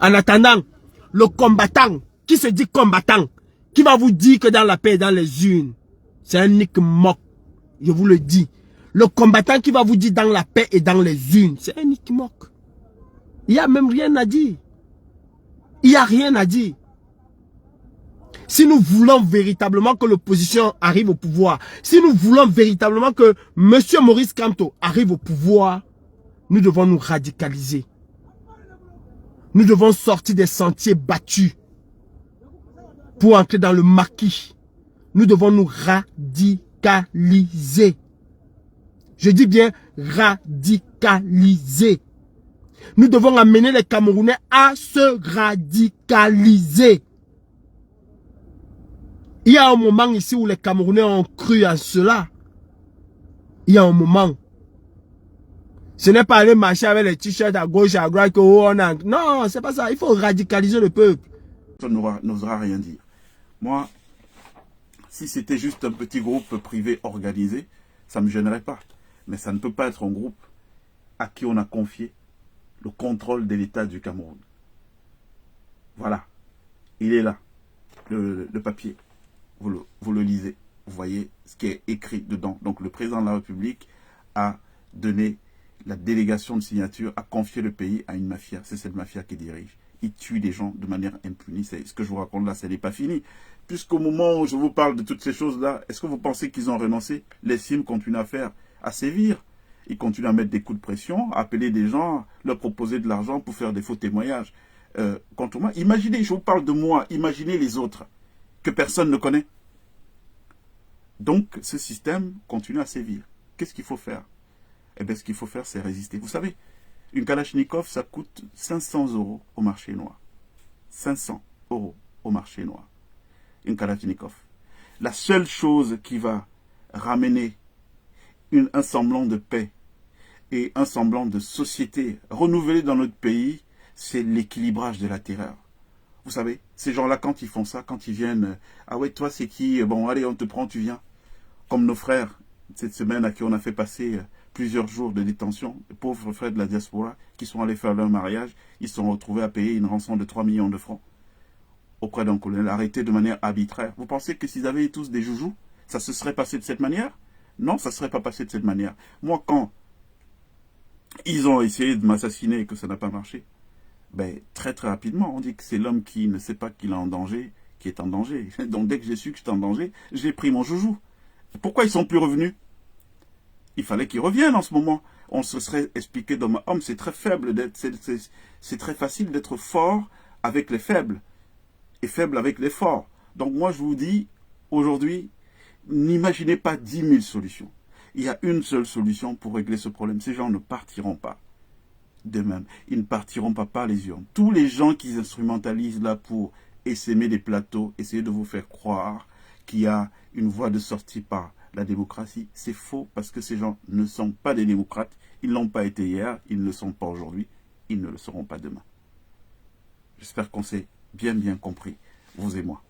En attendant, le combattant, qui se dit combattant, qui va vous dire que dans la paix et dans les urnes, c'est un nick moque. Je vous le dis. Le combattant qui va vous dire dans la paix et dans les urnes, c'est un nick moque. Il n'y a même rien à dire. Il n'y a rien à dire. Si nous voulons véritablement que l'opposition arrive au pouvoir, si nous voulons véritablement que M. Maurice Kamto arrive au pouvoir, nous devons nous radicaliser. Nous devons sortir des sentiers battus pour entrer dans le maquis. Nous devons nous radicaliser. Je dis bien radicaliser. Nous devons amener les Camerounais à se radicaliser. Il y a un moment ici où les Camerounais ont cru en cela. Il y a un moment. Ce n'est pas aller marcher avec les t-shirts à gauche, à droite, que on a... Non, c'est pas ça. Il faut radicaliser le peuple. Ça n'osera rien dire. Moi, si c'était juste un petit groupe privé organisé, ça ne me gênerait pas. Mais ça ne peut pas être un groupe à qui on a confié le contrôle de l'État du Cameroun. Voilà. Il est là, le papier. Vous le lisez. Vous voyez ce qui est écrit dedans. Donc le président de la République a donné la délégation de signature, a confié le pays à une mafia. C'est cette mafia qui dirige. Il tue des gens de manière impunie. C'est ce que je vous raconte là, ce n'est pas fini. Puisqu'au moment où je vous parle de toutes ces choses-là, est-ce que vous pensez qu'ils ont renoncé? Les cimes continuent à sévir. Ils continuent à mettre des coups de pression, à appeler des gens, leur proposer de l'argent pour faire des faux témoignages contre moi. Imaginez, je vous parle de moi, imaginez les autres que personne ne connaît. Donc, ce système continue à sévir. Qu'est-ce qu'il faut faire? Eh bien, ce qu'il faut faire, c'est résister. Vous savez, une Kalachnikov, ça coûte 500 € au marché noir. 500 € au marché noir. Une Kalachnikov. La seule chose qui va ramener un semblant de paix et un semblant de société renouvelée dans notre pays, c'est l'équilibrage de la terreur. Vous savez, ces gens-là, quand ils font ça, quand ils viennent, ah ouais, toi c'est qui? Bon, allez, on te prend, tu viens. Comme nos frères, cette semaine à qui on a fait passer plusieurs jours de détention, les pauvres frères de la diaspora qui sont allés faire leur mariage, ils se sont retrouvés à payer une rançon de 3 millions de francs auprès d'un colonel, arrêté de manière arbitraire. Vous pensez que s'ils avaient tous des joujoux, ça se serait passé de cette manière? Non, ça ne serait pas passé de cette manière. Moi, quand ils ont essayé de m'assassiner et que ça n'a pas marché, ben, très très rapidement, on dit que c'est l'homme qui ne sait pas qu'il est en danger, qui est en danger. Donc dès que j'ai su que j'étais en danger, j'ai pris mon joujou. Pourquoi ils ne sont plus revenus? Il fallait qu'ils reviennent en ce moment. On se serait expliqué dans ma homme, c'est très faible, c'est très facile d'être fort avec les faibles et faible avec les forts. Donc moi je vous dis, aujourd'hui, n'imaginez pas 10 000 solutions. Il y a une seule solution pour régler ce problème. Ces gens ne partiront pas d'eux-mêmes. Ils ne partiront pas par les urnes. Tous les gens qui instrumentalisent là pour essaimer des plateaux, essayer de vous faire croire qu'il y a une voie de sortie par la démocratie, c'est faux parce que ces gens ne sont pas des démocrates. Ils ne l'ont pas été hier, ils ne le sont pas aujourd'hui, ils ne le seront pas demain. J'espère qu'on s'est bien compris, vous et moi.